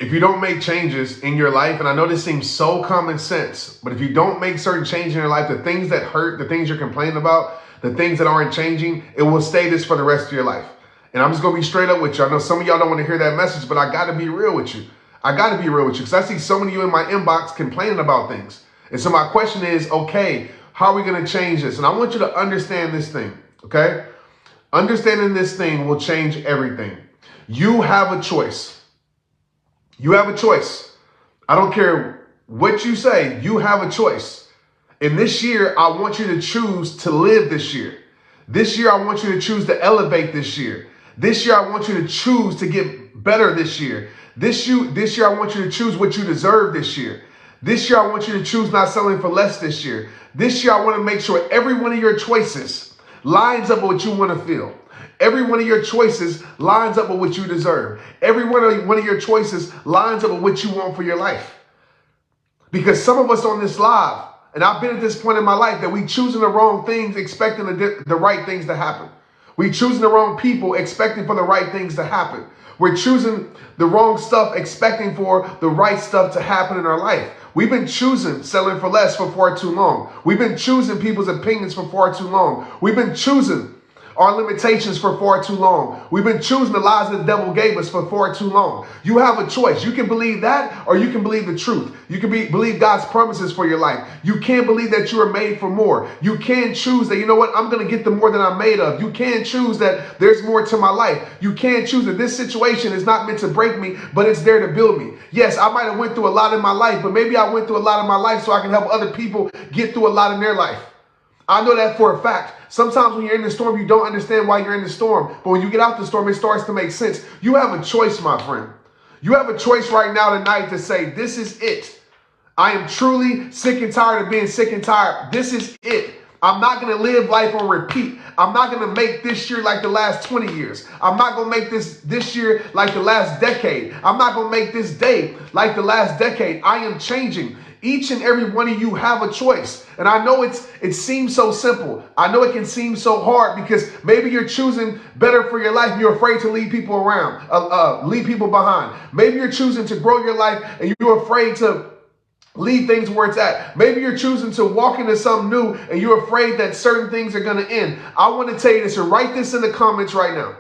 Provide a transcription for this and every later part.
if you don't make changes in your life, and I know this seems so common sense, but if you don't make certain changes in your life, the things that hurt, the things you're complaining about, the things that aren't changing, it will stay this for the rest of your life. And I'm just going to be straight up with you. I know some of y'all don't want to hear that message, but I got to be real with you. I got to be real with you because I see so many of you in my inbox complaining about things. And so my question is, okay, how are we going to change this? And I want you to understand this thing, okay? Understanding this thing will change everything. You have a choice. You have a choice. I don't care what you say. You have a choice. And this year, I want you to choose to live this year. This year, I want you to choose to elevate this year. This year, I want you to choose to get better this year. This year, I want you to choose what you deserve this year. This year, I want you to choose not selling for less this year. This year, I want to make sure every one of your choices lines up with what you want to feel. Every one of your choices lines up with what you deserve. Every one of your choices lines up with what you want for your life. Because some of us on this live, and I've been at this point in my life, that we choosing the wrong things, expecting the right things to happen. We choosing the wrong people, expecting for the right things to happen. We're choosing the wrong stuff, expecting for the right stuff to happen in our life. We've been choosing selling for less for far too long. We've been choosing people's opinions for far too long. We've been choosing our limitations for far too long. We've been choosing the lies that the devil gave us for far too long. You have a choice. You can believe that, or you can believe the truth. You can believe God's promises for your life. You can believe that you are made for more. You can choose that, you know what, I'm going to get the more than I'm made of. You can choose that there's more to my life. You can choose that this situation is not meant to break me, but it's there to build me. Yes, I might have went through a lot in my life, but maybe I went through a lot in my life so I can help other people get through a lot in their life. I know that for a fact. Sometimes when you're in the storm, you don't understand why you're in the storm. But when you get out the storm, it starts to make sense. You have a choice, my friend. You have a choice right now tonight to say, this is it. I am truly sick and tired of being sick and tired. This is it. I'm not going to live life on repeat. I'm not going to make this year like the last 20 years. I'm not going to make this year like the last decade. I'm not going to make this day like the last decade. I am changing. Each and every one of you have a choice. And I know it seems so simple. I know it can seem so hard because maybe you're choosing better for your life and you're afraid to leave people around, leave people behind. Maybe you're choosing to grow your life and you're afraid to leave things where it's at. Maybe you're choosing to walk into something new and you're afraid that certain things are going to end. I want to tell you this, and write this in the comments right now.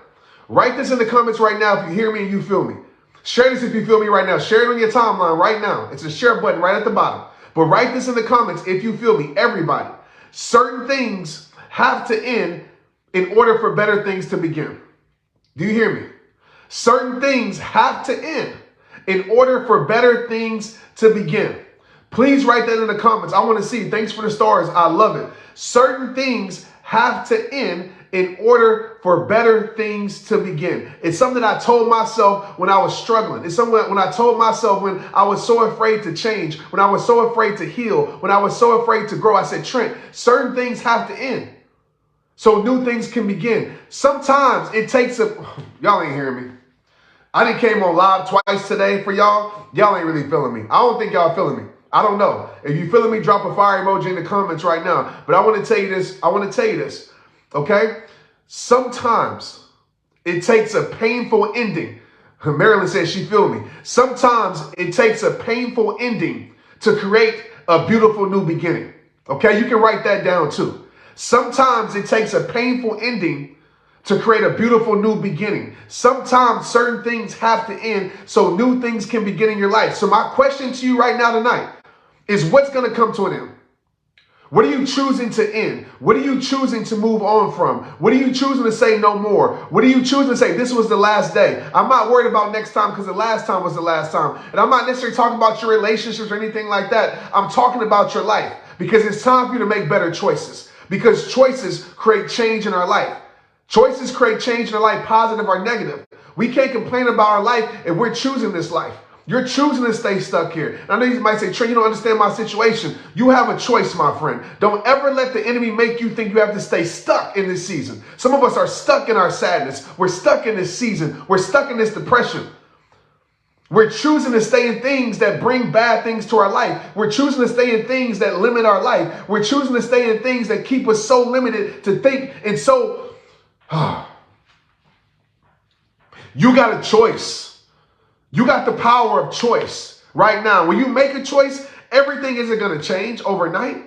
Write this in the comments right now if you hear me and you feel me. Share this if you feel me right now. Share it on your timeline right now. It's a share button right at the bottom. But write this in the comments if you feel me. Everybody, certain things have to end in order for better things to begin. Do you hear me? Certain things have to end in order for better things to begin. Please write that in the comments. I want to see. Thanks for the stars. I love it. Certain things have to end in order for better things to begin. It's something I told myself when I was struggling. It's something when I told myself when I was so afraid to change, when I was so afraid to heal, when I was so afraid to grow. I said, Trent, certain things have to end so new things can begin. Sometimes it takes y'all ain't hearing me. I done came on live twice today for y'all. Y'all ain't really feeling me. I don't think y'all feeling me. I don't know. If you feeling me, drop a fire emoji in the comments right now. But I want to tell you this. Okay? Sometimes it takes a painful ending. Marilyn says she feel me. Sometimes it takes a painful ending to create a beautiful new beginning. Okay? You can write that down too. Sometimes it takes a painful ending to create a beautiful new beginning. Sometimes certain things have to end so new things can begin in your life. So my question to you right now tonight is, what's going to come to an end? What are you choosing to end? What are you choosing to move on from? What are you choosing to say no more? What are you choosing to say this was the last day? I'm not worried about next time because the last time was the last time. And I'm not necessarily talking about your relationships or anything like that. I'm talking about your life because it's time for you to make better choices, because choices create change in our life. Choices create change in our life, positive or negative. We can't complain about our life if we're choosing this life. You're choosing to stay stuck here. And I know you might say, Trent, you don't understand my situation. You have a choice, my friend. Don't ever let the enemy make you think you have to stay stuck in this season. Some of us are stuck in our sadness. We're stuck in this season. We're stuck in this depression. We're choosing to stay in things that bring bad things to our life. We're choosing to stay in things that limit our life. We're choosing to stay in things that keep us so limited to think and so... You got a choice. You got the power of choice right now. When you make a choice, everything isn't going to change overnight,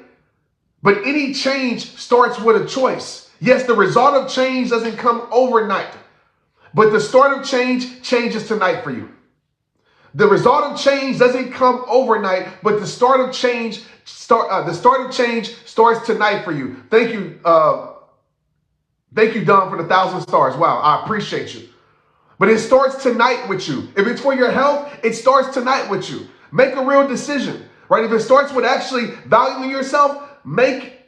but any change starts with a choice. Yes, the result of change doesn't come overnight, but the start of change changes tonight for you. The result of change doesn't come overnight, but the start of change starts tonight for you. Thank you, Don, for the 1,000 stars. Wow, I appreciate you. But it starts tonight with you. If it's for your health, it starts tonight with you. Make a real decision, right? If it starts with actually valuing yourself, make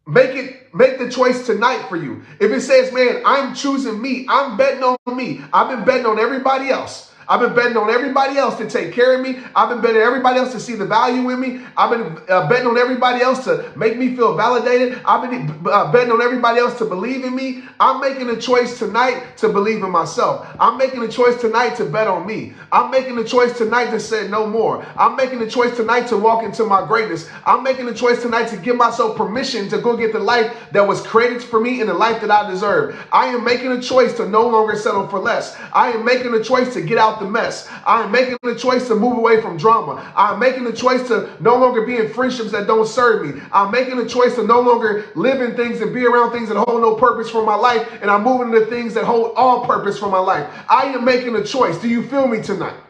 the choice tonight for you. If it says, man, I'm choosing me, I'm betting on me. I've been betting on everybody else. I've been betting on everybody else to take care of me. I've been betting on everybody else to see the value in me. I've been betting on everybody else to make me feel validated. I've been betting on everybody else to believe in me. I'm making a choice tonight to believe in myself. I'm making a choice tonight to bet on me. I'm making a choice tonight to say no more. I'm making a choice tonight to walk into my greatness. I'm making a choice tonight to give myself permission to go get the life that was created for me and the life that I deserve. I am making a choice to no longer settle for less. I am making a choice to get out the mess. I am making the choice to move away from drama. I'm making the choice to no longer be in friendships that don't serve me. I'm making the choice to no longer live in things and be around things that hold no purpose for my life, and I'm moving into things that hold all purpose for my life. I am making a choice. Do you feel me tonight?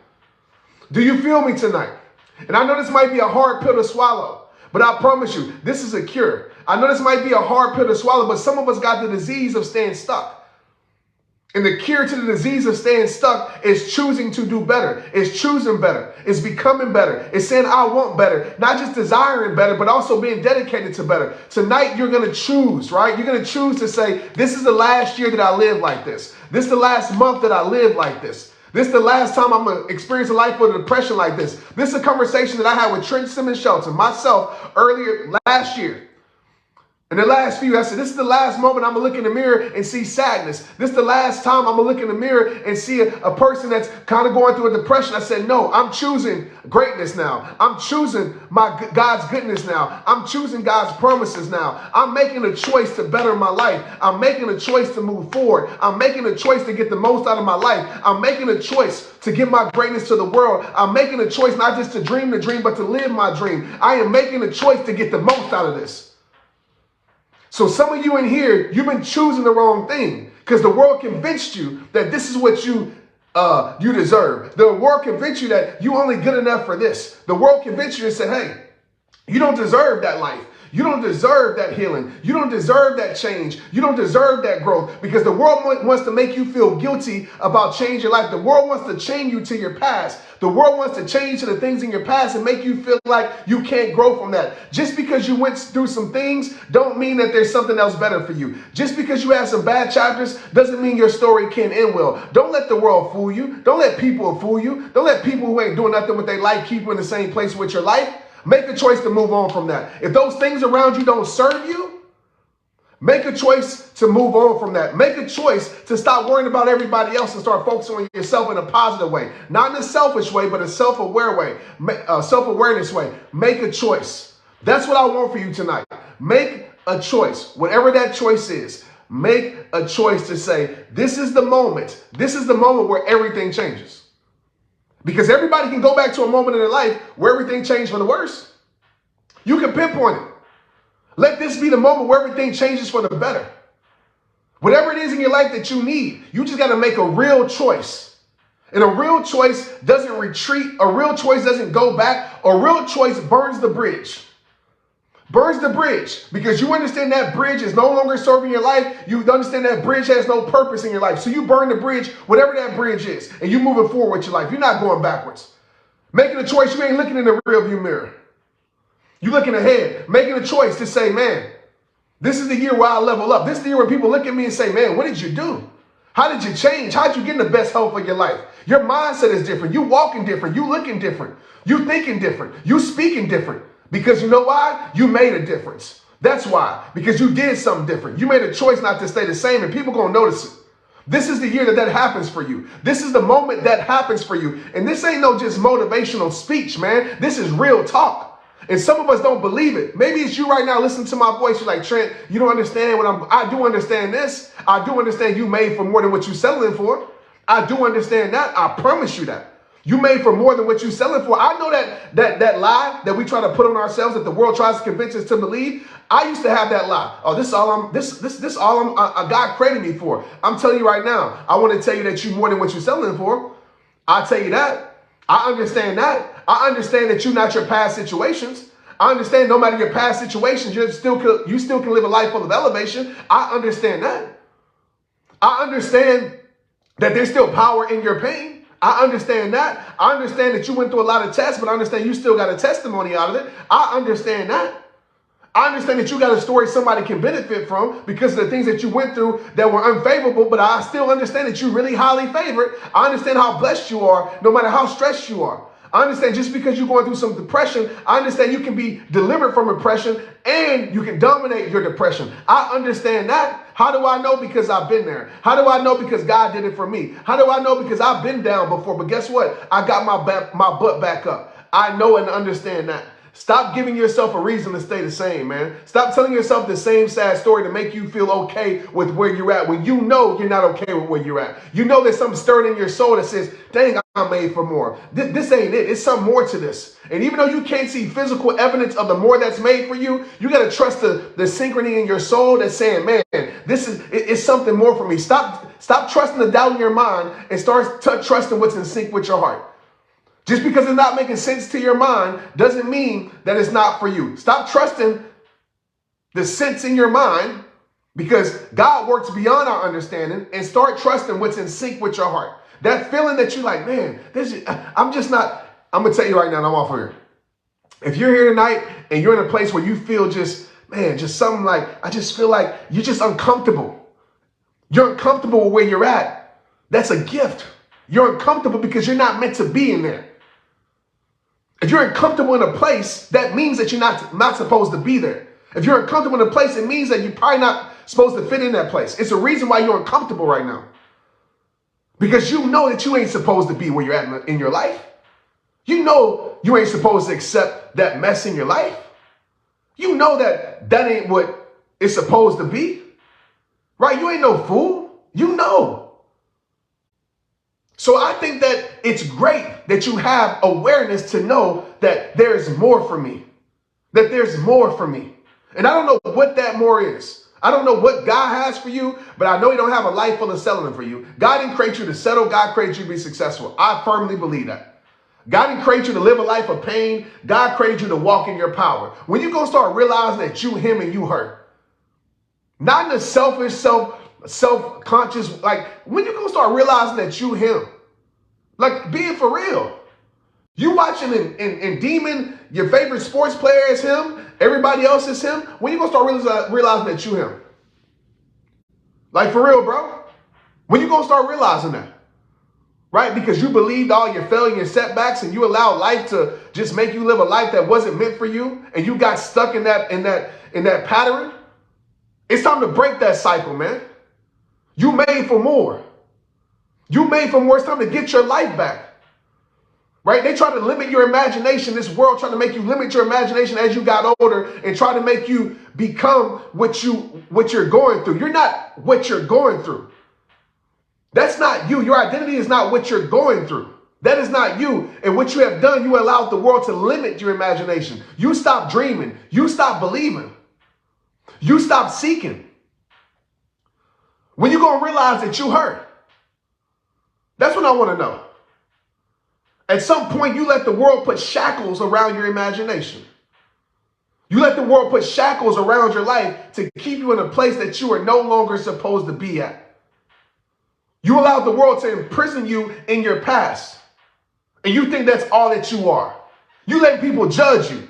Do you feel me tonight? And I know this might be a hard pill to swallow, but I promise you, this is a cure. I know this might be a hard pill to swallow, but some of us got the disease of staying stuck. And the cure to the disease of staying stuck is choosing to do better. It's choosing better. It's becoming better. It's saying I want better. Not just desiring better, but also being dedicated to better. Tonight, you're going to choose, right? You're going to choose to say, this is the last year that I live like this. This is the last month that I live like this. This is the last time I'm going to experience a life with a depression like this. This is a conversation that I had with Trent Shelton, myself, earlier last year. In the last few, I said, this is the last moment I'm going to look in the mirror and see sadness. This is the last time I'm going to look in the mirror and see a person that's kind of going through a depression. I said, no, I'm choosing greatness now. I'm choosing God's goodness now. I'm choosing God's promises now. I'm making a choice to better my life. I'm making a choice to move forward. I'm making a choice to get the most out of my life. I'm making a choice to give my greatness to the world. I'm making a choice not just to dream the dream, but to live my dream. I am making a choice to get the most out of this. So some of you in here, you've been choosing the wrong thing because the world convinced you that this is what you deserve. The world convinced you that you're only good enough for this. The world convinced you and said, hey, you don't deserve that life. You don't deserve that healing. You don't deserve that change. You don't deserve that growth because the world wants to make you feel guilty about changing your life. The world wants to chain you to your past. The world wants to change to the things in your past and make you feel like you can't grow from that. Just because you went through some things don't mean that there's something else better for you. Just because you had some bad chapters doesn't mean your story can't end well. Don't let the world fool you. Don't let people fool you. Don't let people who ain't doing nothing with their life keep you in the same place with your life. Make a choice to move on from that. If those things around you don't serve you, make a choice to move on from that. Make a choice to stop worrying about everybody else and start focusing on yourself in a positive way. Not in a selfish way, but a self-aware way, self-awareness way. Make a choice. That's what I want for you tonight. Make a choice. Whatever that choice is, make a choice to say, this is the moment. This is the moment where everything changes. Because everybody can go back to a moment in their life where everything changed for the worse. You can pinpoint it. Let this be the moment where everything changes for the better. Whatever it is in your life that you need, you just got to make a real choice. And a real choice doesn't retreat. A real choice doesn't go back. A real choice burns the bridge. Burns the bridge because you understand that bridge is no longer serving your life. You understand that bridge has no purpose in your life. So you burn the bridge, whatever that bridge is, and you're moving forward with your life. You're not going backwards. Making a choice, you ain't looking in the rearview mirror. You're looking ahead, making a choice to say, man, this is the year where I level up. This is the year where people look at me and say, man, what did you do? How did you change? How did you get in the best health of your life? Your mindset is different. You walking different. You looking different. You thinking different. You speaking different. Because you know why? You made a difference. That's why. Because you did something different. You made a choice not to stay the same, and people going to notice it. This is the year that happens for you. This is the moment that happens for you. And this ain't no just motivational speech, man. This is real talk. And some of us don't believe it. Maybe it's you right now listening to my voice. You're like, Trent, you don't understand I do understand this. I do understand you made for more than what you're settling for. I do understand that. I promise you that. You made for more than what you're selling for. I know that lie that we try to put on ourselves, that the world tries to convince us to believe. I used to have that lie. Oh, this is all God created me for. I'm telling you right now, I want to tell you that you're more than what you're selling for. I'll tell you that. I understand that. I understand that you're not your past situations. I understand no matter your past situations, you still can live a life full of elevation. I understand that. I understand that there's still power in your pain. I understand that. I understand that you went through a lot of tests, but I understand you still got a testimony out of it. I understand that. I understand that you got a story somebody can benefit from because of the things that you went through that were unfavorable, but I still understand that you're really highly favored. I understand how blessed you are, no matter how stressed you are. I understand just because you're going through some depression, I understand you can be delivered from depression and you can dominate your depression. I understand that. How do I know? Because I've been there. How do I know? Because God did it for me. How do I know? Because I've been down before. But guess what? I got my butt back up. I know and understand that. Stop giving yourself a reason to stay the same, man. Stop telling yourself the same sad story to make you feel okay with where you're at when you know you're not okay with where you're at. You know there's something stirring in your soul that says, dang, I'm made for more. This ain't it. It's some more to this. And even though you can't see physical evidence of the more that's made for you, you got to trust the synchrony in your soul that's saying, man, it's something more for me. Stop trusting the doubt in your mind and start trusting what's in sync with your heart. Just because it's not making sense to your mind doesn't mean that it's not for you. Stop trusting the sense in your mind because God works beyond our understanding, and start trusting what's in sync with your heart. That feeling that you're like, man, I'm going to tell you right now, and I'm off here. If you're here tonight and you're in a place where you feel just something like, I just feel like you're just uncomfortable. You're uncomfortable with where you're at. That's a gift. You're uncomfortable because you're not meant to be in there. If you're uncomfortable in a place, that means that you're not supposed to be there. If you're uncomfortable in a place, it means that you're probably not supposed to fit in that place. It's a reason why you're uncomfortable right now. Because you know that you ain't supposed to be where you're at in your life. You know you ain't supposed to accept that mess in your life. You know that ain't what it's supposed to be. Right? You ain't no fool. You know. So I think that it's great that you have awareness to know that there's more for me. That there's more for me. And I don't know what that more is. I don't know what God has for you, but I know He don't have a life full of settling for you. God didn't create you to settle. God created you to be successful. I firmly believe that. God didn't create you to live a life of pain. God created you to walk in your power. When you're going to start realizing that you, him, and you hurt, not in a selfish, self-conscious, like when you're going to start realizing that you, him, like being for real. You watching and deeming your favorite sports player is him, everybody else is him. When you going to start realizing that you, him? Like for real, bro. When you going to start realizing that? Right? Because you believed all your failure and setbacks and you allowed life to just make you live a life that wasn't meant for you, and you got stuck in that pattern. It's time to break that cycle, man. You made for more. You made for more. It's time to get your life back. Right? They try to limit your imagination. This world trying to make you limit your imagination as you got older and try to make you become what you're going through. You're not what you're going through. That's not you. Your identity is not what you're going through. That is not you. And what you have done, you allowed the world to limit your imagination. You stop dreaming. You stop believing. You stop seeking. When you going to realize that you hurt? That's what I want to know. At some point, you let the world put shackles around your imagination. You let the world put shackles around your life to keep you in a place that you are no longer supposed to be at. You allowed the world to imprison you in your past. And you think that's all that you are. You let people judge you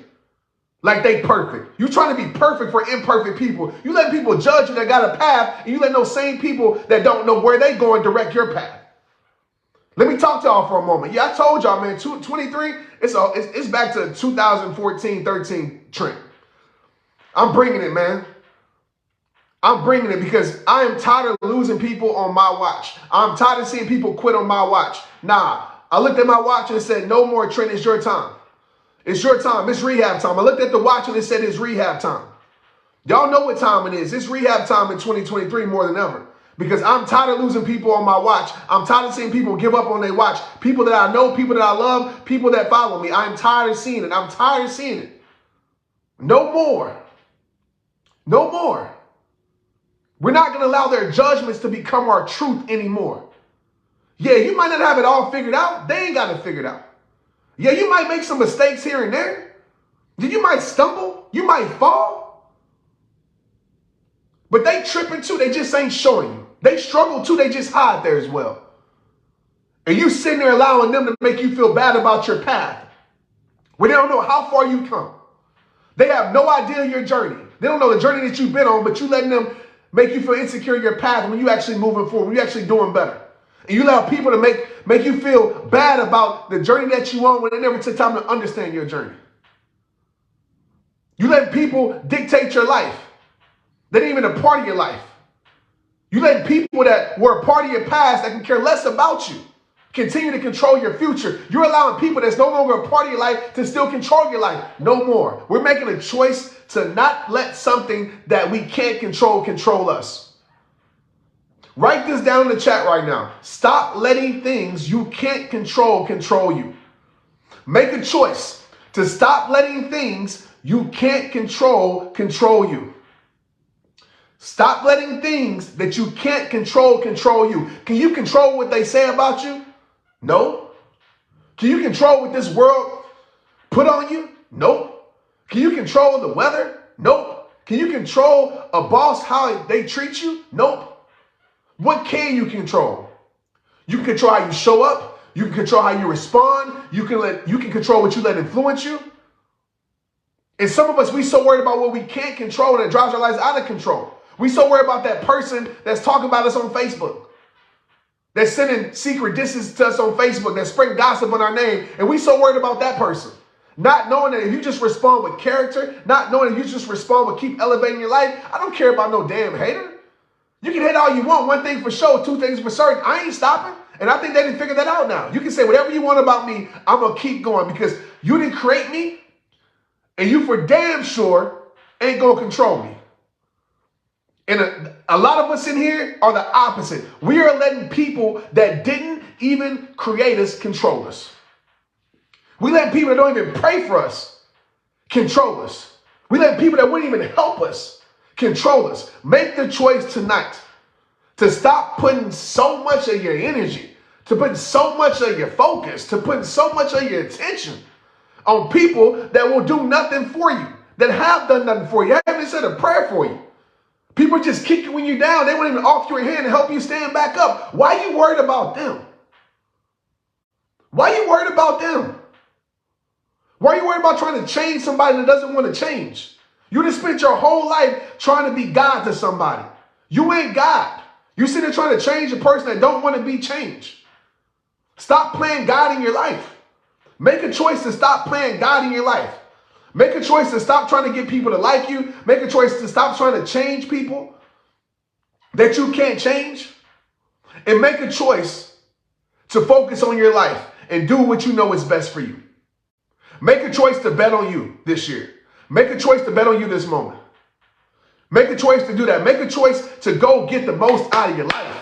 like they perfect. You trying to be perfect for imperfect people. You let people judge you that got a path, and you let those same people that don't know where they going direct your path. Let me talk to y'all for a moment. Yeah, I told y'all, man, 23, it's back to 2014-13 Trent. I'm bringing it, man. I'm bringing it because I am tired of losing people on my watch. I'm tired of seeing people quit on my watch. Nah, I looked at my watch and said, no more, Trent, it's your time. It's your time. It's rehab time. I looked at the watch and it said it's rehab time. Y'all know what time it is. It's rehab time in 2023 more than ever. Because I'm tired of losing people on my watch. I'm tired of seeing people give up on their watch. People that I know, people that I love, people that follow me. I'm tired of seeing it. I'm tired of seeing it. No more. No more. We're not going to allow their judgments to become our truth anymore. Yeah, you might not have it all figured out. They ain't got it figured out. Yeah, you might make some mistakes here and there. You might stumble. You might fall. But they tripping too. They just ain't showing you. They struggle too. They just hide there as well. And you sitting there allowing them to make you feel bad about your path when they don't know how far you come. They have no idea your journey. They don't know the journey that you've been on, but you letting them make you feel insecure in your path when you actually moving forward, when you actually doing better. And you allow people to make you feel bad about the journey that you on when they never took time to understand your journey. You let people dictate your life. They ain't even a part of your life. You let people that were a part of your past that can care less about you continue to control your future. You're allowing people that's no longer a part of your life to still control your life. No more. We're making a choice to not let something that we can't control us. Write this down in the chat right now. Stop letting things you can't control you. Make a choice to stop letting things you can't control you. Stop letting things that you can't control you. Can you control what they say about you? No. Can you control what this world put on you? Nope. Can you control the weather? Nope. Can you control a boss, how they treat you? Nope. What can you control? You can control how you show up. You can control how you respond. You can control what you let influence you. And some of us, we so worried about what we can't control that it drives our lives out of control. We so worried about that person that's talking about us on Facebook, that's sending secret disses to us on Facebook, that's spreading gossip on our name. And we so worried about that person. Not knowing that if you just respond with character, not knowing that you just respond with keep elevating your life. I don't care about no damn hater. You can hate all you want. One thing for sure, two things for certain. I ain't stopping. And I think they didn't figure that out now. You can say whatever you want about me. I'm going to keep going because you didn't create me. And you for damn sure ain't going to control me. And a lot of us in here are the opposite. We are letting people that didn't even create us control us. We let people that don't even pray for us control us. We let people that wouldn't even help us control us. Make the choice tonight to stop putting so much of your energy, to put so much of your focus, to put so much of your attention on people that will do nothing for you, that have done nothing for you, haven't said a prayer for you. People just kick you when you're down. They won't even offer you a hand to help you stand back up. Why are you worried about them? Why are you worried about them? Why are you worried about trying to change somebody that doesn't want to change? You just spent your whole life trying to be God to somebody. You ain't God. You're sitting there trying to change a person that don't want to be changed. Stop playing God in your life. Make a choice to stop playing God in your life. Make a choice to stop trying to get people to like you. Make a choice to stop trying to change people that you can't change. And make a choice to focus on your life and do what you know is best for you. Make a choice to bet on you this year. Make a choice to bet on you this moment. Make a choice to do that. Make a choice to go get the most out of your life.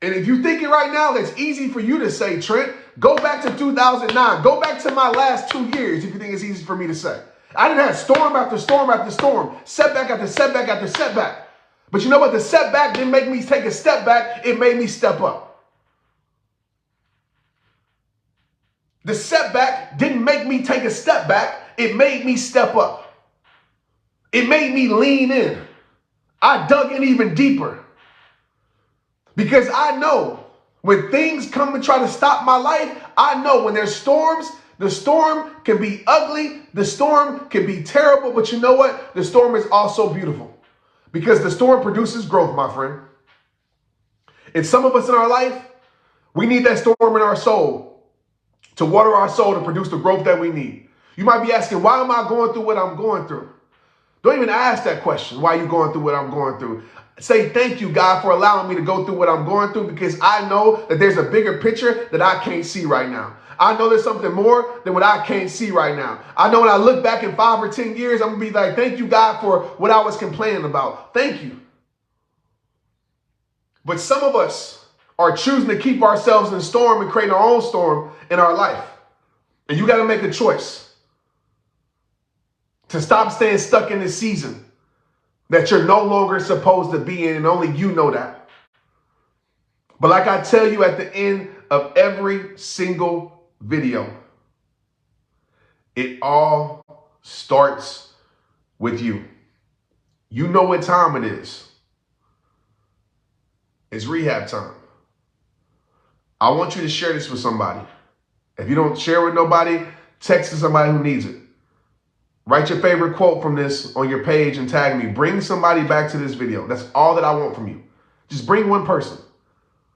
And if you're thinking right now that's easy for you to say, Trent, go back to 2009. Go back to my last 2 years if you think it's easy for me to say. I didn't have storm after storm after storm, setback after setback after setback. But you know what? The setback didn't make me take a step back. It made me step up. The setback didn't make me take a step back. It made me step up. It made me lean in. I dug in even deeper. Because I know when things come and try to stop my life, I know when there's storms, the storm can be ugly, the storm can be terrible, but you know what? The storm is also beautiful because the storm produces growth, my friend. And some of us in our life, we need that storm in our soul to water our soul to produce the growth that we need. You might be asking, why am I going through what I'm going through? Don't even ask that question. Why are you going through what I'm going through? Say, thank you, God, for allowing me to go through what I'm going through because I know that there's a bigger picture that I can't see right now. I know there's something more than what I can't see right now. I know when I look back in 5 or 10 years, I'm going to be like, thank you, God, for what I was complaining about. Thank you. But some of us are choosing to keep ourselves in a storm and create our own storm in our life. And you got to make a choice to stop staying stuck in this season that you're no longer supposed to be in, and only you know that. But like I tell you at the end of every single video, it all starts with you. You know what time it is. It's rehab time. I want you to share this with somebody. If you don't share with nobody, text to somebody who needs it. Write your favorite quote from this on your page and tag me. Bring somebody back to this video. That's all that I want from you. Just bring one person,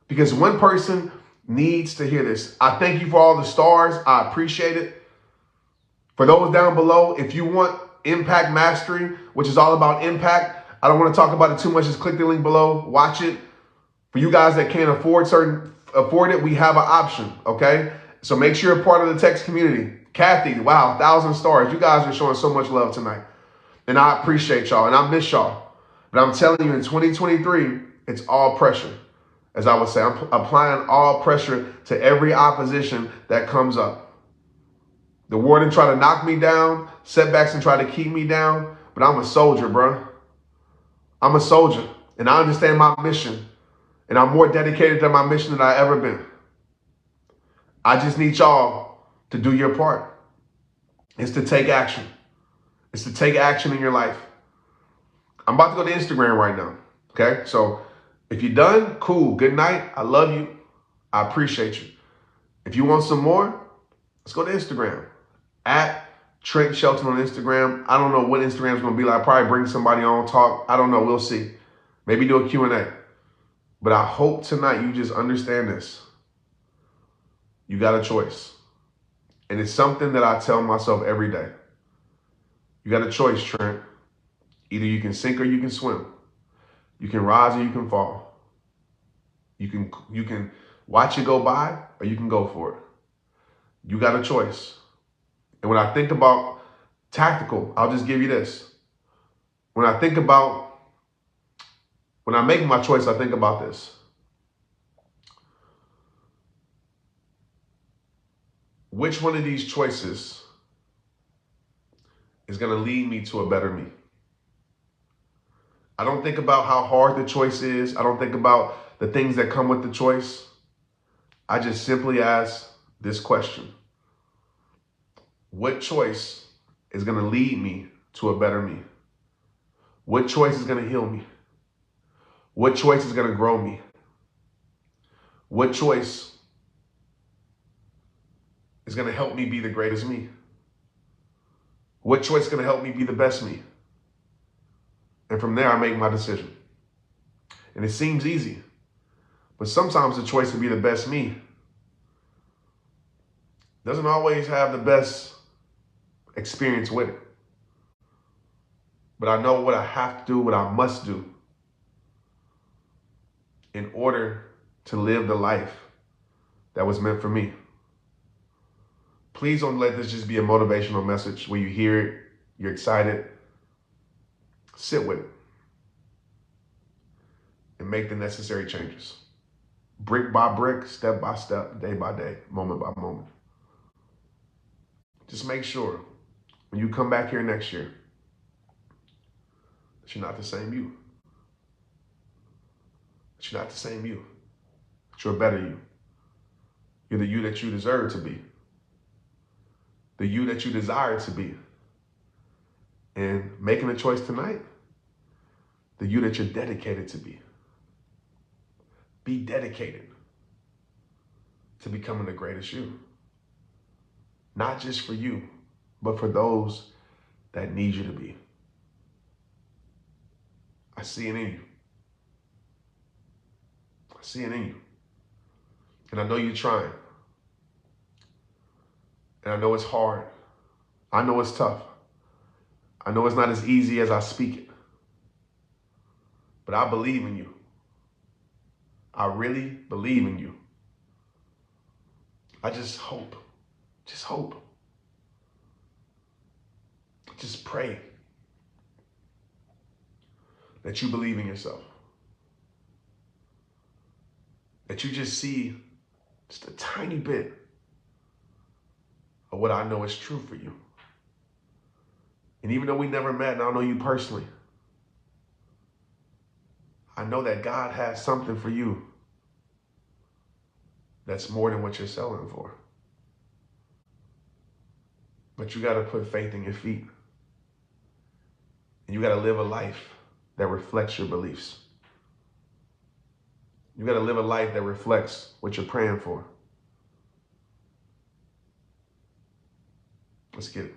because one person needs to hear this. I thank you for all the stars. I appreciate it. For those down below, if you want Impact Mastery, which is all about impact, I don't want to talk about it too much. Just click the link below. Watch it. For you guys that can't afford it, we have an option, okay? So make sure you're part of the text community. Kathy, wow, 1,000 stars. You guys are showing so much love tonight. And I appreciate y'all, and I miss y'all. But I'm telling you, in 2023, it's all pressure. As I would say, I'm applying all pressure to every opposition that comes up. The war didn't try to knock me down. Setbacks and try to keep me down. But I'm a soldier, bro. I'm a soldier, and I understand my mission. And I'm more dedicated to my mission than I've ever been. I just need y'all to do your part. It's to take action. It's to take action in your life. I'm about to go to Instagram right now. Okay? So if you're done, cool. Good night. I love you. I appreciate you. If you want some more, let's go to Instagram. At Trent Shelton on Instagram. I don't know what Instagram's going to be like. I'll probably bring somebody on, talk. I don't know. We'll see. Maybe do a Q&A. But I hope tonight you just understand this. You got a choice. And it's something that I tell myself every day. You got a choice, Trent. Either you can sink or you can swim. You can rise or you can fall. You can watch it go by, or you can go for it. You got a choice. And when I think about tactical, I'll just give you this. When I make my choice, I think about this. Which one of these choices is going to lead me to a better me? I don't think about how hard the choice is. I don't think about the things that come with the choice. I just simply ask this question. What choice is going to lead me to a better me? What choice is going to heal me? What choice is going to grow me? What choice is going to help me be the greatest me? What choice is going to help me be the best me? And from there, I make my decision. And it seems easy, but sometimes the choice to be the best me doesn't always have the best experience with it. But I know what I have to do, what I must do in order to live the life that was meant for me. Please don't let this just be a motivational message where you hear it, you're excited. Sit with it and make the necessary changes. Brick by brick, step by step, day by day, moment by moment. Just make sure when you come back here next year that you're not the same you. That you're not the same you. That you're a better you. You're the you that you deserve to be. The you that you desire to be. And making a choice tonight, the you that you're dedicated to be. Be dedicated to becoming the greatest you. Not just for you, but for those that need you to be. I see it in you. I see it in you. And I know you're trying. And I know it's hard. I know it's tough. I know it's not as easy as I speak it. But I believe in you. I really believe in you. I just hope. Just hope. Just pray that you believe in yourself. that you just see just a tiny bit of what I know is true for you. And even though we never met and I don't know you personally, I know that God has something for you that's more than what you're selling for. But you got to put faith in your feet. And you got to live a life that reflects your beliefs. You got to live a life that reflects what you're praying for. Let's get it.